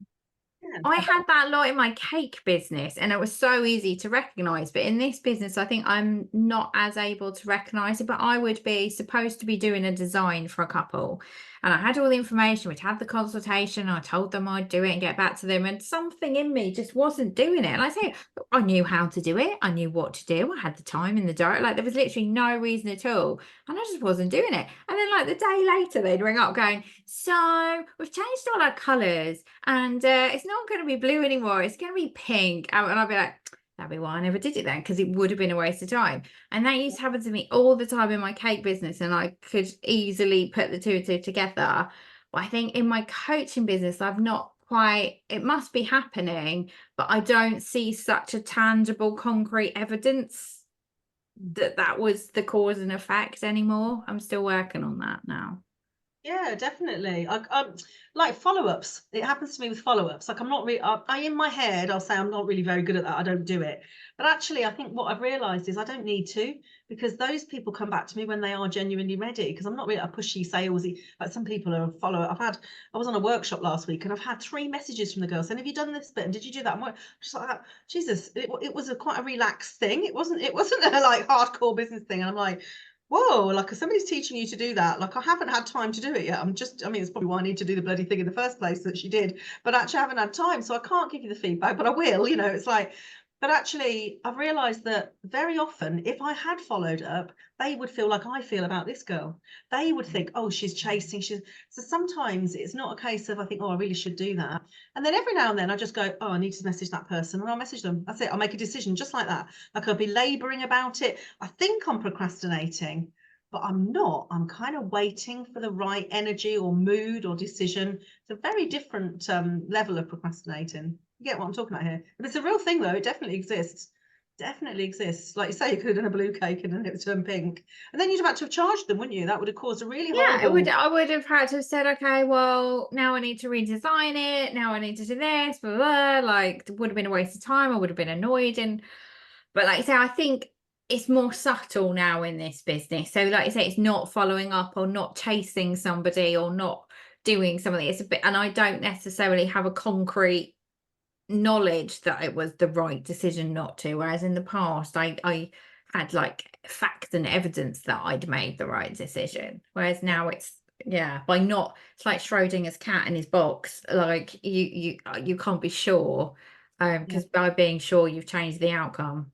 Yeah. I had that a lot in my cake business, and it was so easy to recognize. But in this business, I think I'm not as able to recognize it. But I would be supposed to be doing a design for a couple, and I had all the information. We'd had the consultation. I told them I'd do it and get back to them, and something in me just wasn't doing it. And I say, I knew how to do it. I knew what to do. I had the time in the diary. Like, there was literally no reason at all, and I just wasn't doing it. And then, like, the day later, they'd ring up going, so we've changed all our colors, and it's not going to be blue anymore, it's going to be pink. And I'll be like, that'd be why I never did it then, because it would have been a waste of time. And that used to happen to me all the time in my cake business, and I could easily put the two and two together. But I think in my coaching business, I've not quite, it must be happening, but I don't see such a tangible, concrete evidence that was the cause and effect anymore. I'm still working on that now. Yeah, definitely. Like follow-ups. It happens to me with follow-ups. Like I'm not really, I in my head, I'll say I'm not really very good at that. I don't do it. But actually, I think what I've realized is I don't need to, because those people come back to me when they are genuinely ready. Because I'm not really a pushy, salesy, like some people are a follow-up. I was on a workshop last week and I've had 3 messages from the girls saying, have you done this bit? And did you do that? I'm just like, Jesus, it was quite a relaxed thing. It wasn't a like hardcore business thing. And I'm like, whoa, like if somebody's teaching you to do that, like I haven't had time to do it yet. I mean, it's probably why I need to do the bloody thing in the first place that she did, but actually I haven't had time. So I can't give you the feedback, but I will, it's like, but actually I've realized that very often if I had followed up, they would feel like I feel about this girl. They would think, oh, she's chasing. So sometimes it's not a case of I think, oh, I really should do that. And then every now and then I just go, oh, I need to message that person, and I'll message them. That's it. I'll make a decision just like that. Like I'll be laboring about it. I think I'm procrastinating, but I'm not. I'm kind of waiting for the right energy or mood or decision. It's a very different level of procrastinating. You get what I'm talking about here? If it's a real thing, though, it definitely exists. Definitely exists. Like you say, you could have done a blue cake and then it would turn pink. And then you'd have had to have charged them, wouldn't you? That would have caused a really Yeah, horrible. I would have had to have said, okay, well, now I need to redesign it. Now I need to do this, blah, blah, blah. Like, it would have been a waste of time. I would have been annoyed. But like I say, I think it's more subtle now in this business. So like I say, it's not following up or not chasing somebody or not doing something. It's a bit, and I don't necessarily have a concrete knowledge that it was the right decision not to. Whereas in the past, I had like facts and evidence that I'd made the right decision. Whereas now it's by not, it's like Schrodinger's cat in his box. Like you can't be sure, because by being sure you've changed the outcome.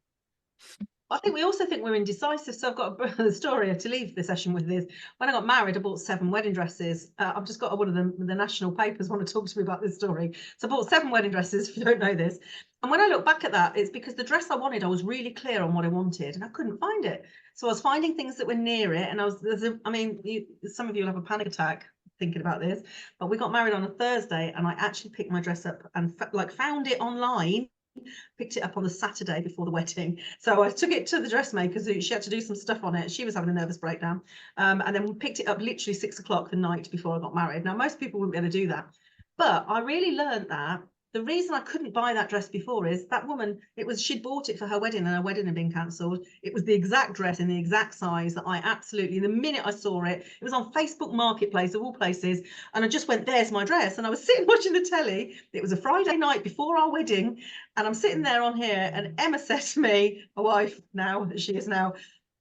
I think we also think we're indecisive. So I've got the story to leave the session with is when I got married, I bought 7 wedding dresses. I've just got one of them. The national papers want to talk to me about this story. So I bought 7 wedding dresses, if you don't know this. And when I look back at that, it's because the dress I wanted, I was really clear on what I wanted and I couldn't find it. So I was finding things that were near it. And some of you will have a panic attack thinking about this, but we got married on a Thursday and I actually picked my dress up and found it online, picked it up on the Saturday before the wedding. So I took it to the dressmaker. She had to do some stuff on it. She was having a nervous breakdown. And then we picked it up literally 6 o'clock the night before I got married. Now, most people wouldn't be able to do that. But I really learned that the reason I couldn't buy that dress before is that woman, she'd bought it for her wedding and her wedding had been cancelled. It was the exact dress in the exact size that I absolutely, the minute I saw it, it was on Facebook Marketplace of all places. And I just went, there's my dress. And I was sitting watching the telly. It was a Friday night before our wedding. And I'm sitting there on here and Emma said to me, my wife now, as she is now,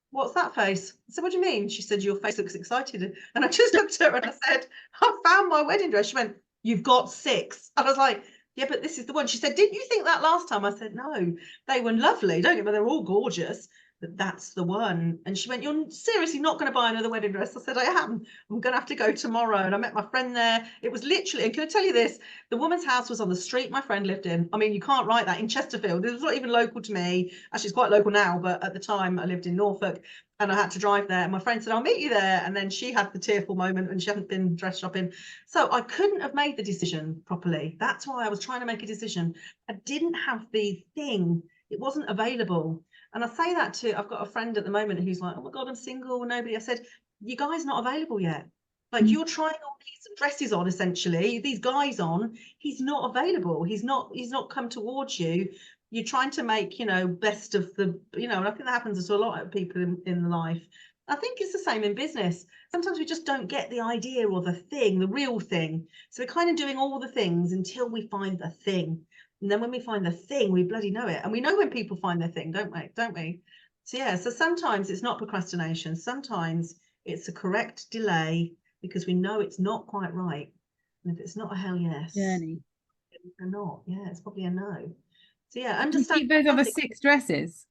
what's that face? I said, what do you mean? She said, your face looks excited. And I just looked at her and I said, I found my wedding dress. She went, you've got 6. And I was like, yeah, but this is the one. She said, didn't you think that last time? I said, no, they were lovely. Don't get me, they're all gorgeous, but that's the one. And she went, you're seriously not going to buy another wedding dress? I said, I am. I'm going to have to go tomorrow. And I met my friend there. It was literally, and can I tell you this? The woman's house was on the street my friend lived in. I mean, you can't write that, in Chesterfield. It was not even local to me. Actually, it's quite local now, but at the time I lived in Norfolk. And I had to drive there. And my friend said, I'll meet you there. And then she had the tearful moment and she hadn't been dress shopping. So I couldn't have made the decision properly. That's why I was trying to make a decision. I didn't have the thing. It wasn't available. And I say that I've got a friend at the moment who's like, oh my God, I'm single. Nobody. I said, you guys not available yet. Like you're trying all these dresses on, essentially, these guys on, he's not available. He's not come towards you. You're trying to make, best of the, and I think that happens to a lot of people in life. I think it's the same in business. Sometimes we just don't get the idea or the thing, the real thing. So we're kind of doing all the things until we find the thing. And then when we find the thing, we bloody know it. And we know when people find their thing, don't we? So yeah, so sometimes it's not procrastination. Sometimes it's a correct delay because we know it's not quite right. And if it's not a hell yes, Journey. It's not. Yeah, it's probably a no. So yeah, You understand. keep those other 6 dresses.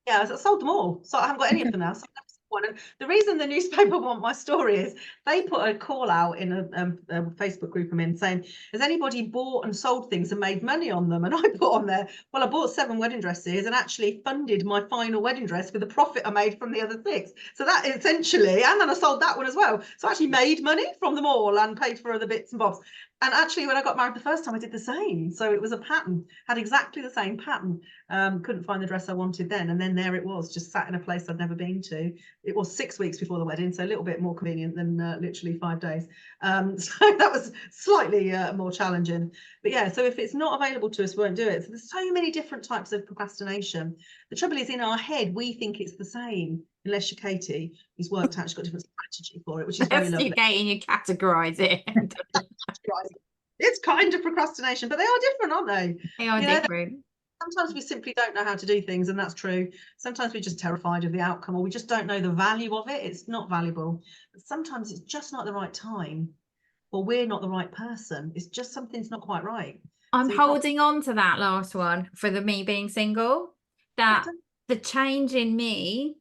Yeah, I sold them all. So I haven't got any of them now. So and the reason the newspaper want my story is they put a call out in a Facebook group I'm in saying, has anybody bought and sold things and made money on them? And I put on there, well, I bought 7 wedding dresses and actually funded my final wedding dress with the profit I made from the other 6. So that essentially, and then I sold that one as well. So I actually made money from them all and paid for other bits and bobs. And actually, when I got married the first time, I did the same. So it was a pattern, had exactly the same pattern. Couldn't find the dress I wanted then. And then there it was, just sat in a place I'd never been to. It was 6 weeks before the wedding, so a little bit more convenient than literally 5 days. So that was slightly more challenging. But yeah, so if it's not available to us, we won't do it. So there's so many different types of procrastination. The trouble is, in our head, we think it's the same, unless you're Katie, who's worked out, she's got a different strategy for it, which is very lovely. You categorize it. It's kind of procrastination, but they are different, aren't they? They are different. Sometimes we simply don't know how to do things, and that's true. Sometimes we're just terrified of the outcome, or we just don't know the value of it. It's not valuable. But sometimes it's just not the right time, or we're not the right person. It's just something's not quite right. I'm holding on to that last one for me being single, that the change in me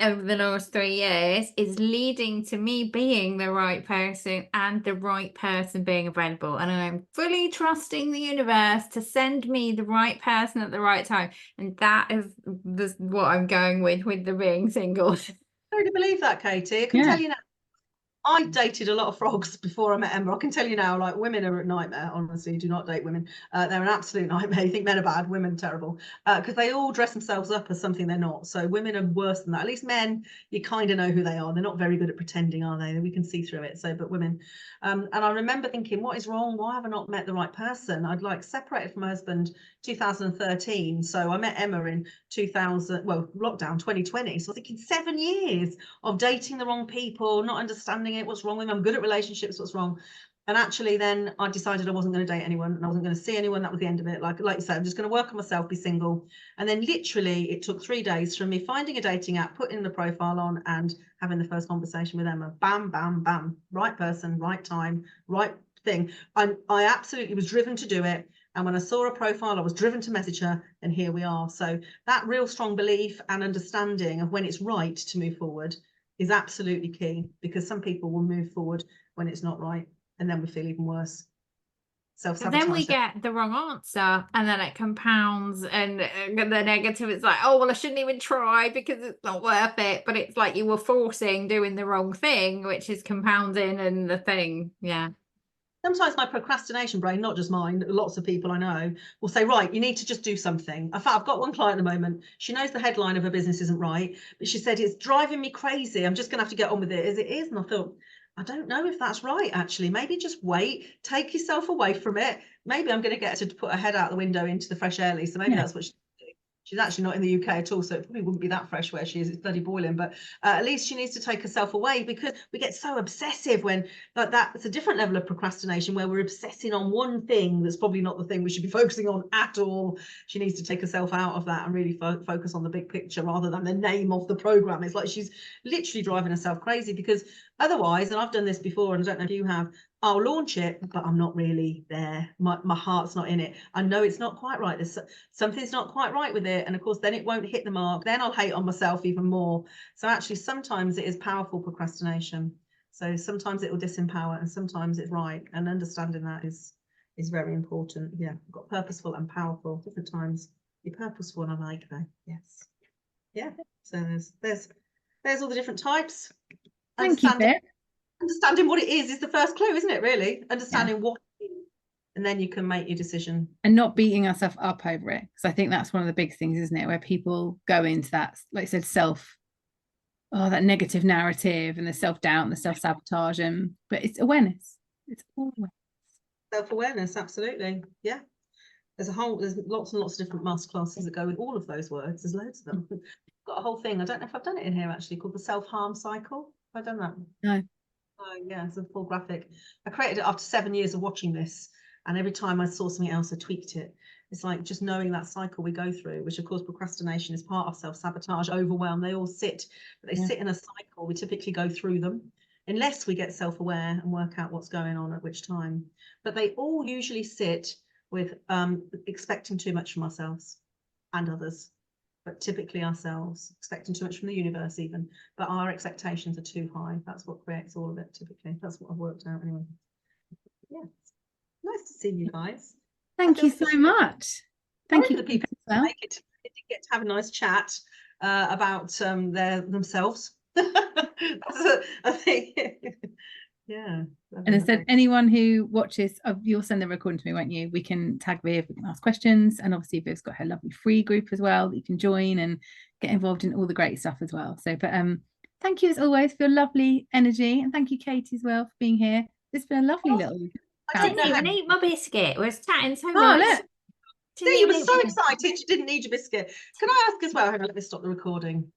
over the last 3 years is leading to me being the right person and the right person being available. And I'm fully trusting the universe to send me the right person at the right time. And that is what I'm going with the being single. I really believe that, Katie. I can tell you now. I dated a lot of frogs before I met Emma. I can tell you now, like, women are a nightmare. Honestly, do not date women. They're an absolute nightmare. You think men are bad, women are terrible, because they all dress themselves up as something they're not. So women are worse than that. At least men, you kind of know who they are. They're not very good at pretending, are they? We can see through it. So, but women, and I remember thinking, what is wrong? Why have I not met the right person? I'd like separated from my husband 2013. So I met Emma in 2000, well, lockdown 2020. So I was thinking 7 years of dating the wrong people, not understanding it, what's wrong with me, I'm good at relationships, what's wrong. And actually then I decided I wasn't going to date anyone, and I wasn't going to see anyone. That was the end of it. Like you said, I'm just going to work on myself, be single. And then literally it took 3 days from me finding a dating app, putting the profile on, and having the first conversation with Emma. Bam, bam, bam. Right person, right time, right thing. I absolutely was driven to do it. And when I saw a profile, I was driven to message her, and here we are. So that real strong belief and understanding of when it's right to move forward is absolutely key, because some people will move forward when it's not right, and then we feel even worse. Self-sabotage. Then we get the wrong answer, and then it compounds, and the negative is like, oh, well, I shouldn't even try because it's not worth it. But it's like you were forcing doing the wrong thing, which is compounding, and the thing, yeah. Sometimes my procrastination brain, not just mine, lots of people I know, will say, right, you need to just do something. In fact, I've got one client at the moment. She knows the headline of her business isn't right, but she said, it's driving me crazy. I'm just going to have to get on with it as it is. And I thought, I don't know if that's right, actually. Maybe just wait, take yourself away from it. Maybe I'm going to get her to put her head out the window into the fresh air, Lisa. Maybe that's what she's doing. She's actually not in the UK at all, so it probably wouldn't be that fresh where she is. It's bloody boiling, but at least she needs to take herself away, because we get so obsessive when that's a different level of procrastination, where we're obsessing on one thing that's probably not the thing we should be focusing on at all. She needs to take herself out of that and really focus on the big picture rather than the name of the program. It's like she's literally driving herself crazy, because otherwise, and I've done this before, and I don't know if you have, I'll launch it, but I'm not really there. My heart's not in it. I know it's not quite right. There's something's not quite right with it. And of course, then it won't hit the mark. Then I'll hate on myself even more. So actually, sometimes it is powerful procrastination. So sometimes it will disempower, and sometimes it's right. And understanding that is very important. Yeah, I've got purposeful and powerful. Different times. Be purposeful, and I like that. Yes. Yeah. So there's all the different types. Thank you, Beth. Understanding what it is the first clue, isn't it, really? Understanding what it is, and then you can make your decision. And not beating ourselves up over it. Because I think that's one of the big things, isn't it? Where people go into that, like I said, that negative narrative, and the self-doubt and the self-sabotage. But it's awareness. It's all awareness. Self-awareness, absolutely. Yeah. There's lots and lots of different masterclasses that go with all of those words. There's loads of them. I've got a whole thing. I don't know if I've done it in here, actually, called the self-harm cycle. Have I done that? No. Oh, yeah, it's a full graphic. I created it after 7 years of watching this, and every time I saw something else, I tweaked it. It's like just knowing that cycle we go through, which of course procrastination is part of, self-sabotage, overwhelm. They all sit, but they sit in a cycle. We typically go through them unless we get self-aware and work out what's going on at which time. But they all usually sit with expecting too much from ourselves and others. But typically ourselves, expecting too much from the universe even, but our expectations are too high. That's what creates all of it, typically. That's what I've worked out anyway. Yeah, nice to see you guys. Thank you so much. Thank you for the people who make it. They did get to have a nice chat about themselves. That's a thing. Yeah. And I said, anyone who watches, you'll send the recording to me, won't you? We can tag Viv, we can ask questions. And obviously Viv's got her lovely free group as well that you can join and get involved in all the great stuff as well. So, but thank you as always for your lovely energy. And thank you, Katie, as well, for being here. It's been a lovely little I didn't even eat my biscuit. We was chatting so Oh, much. look. See, you were so excited. You didn't need your biscuit. Can I ask as well? Hang on, let me stop the recording.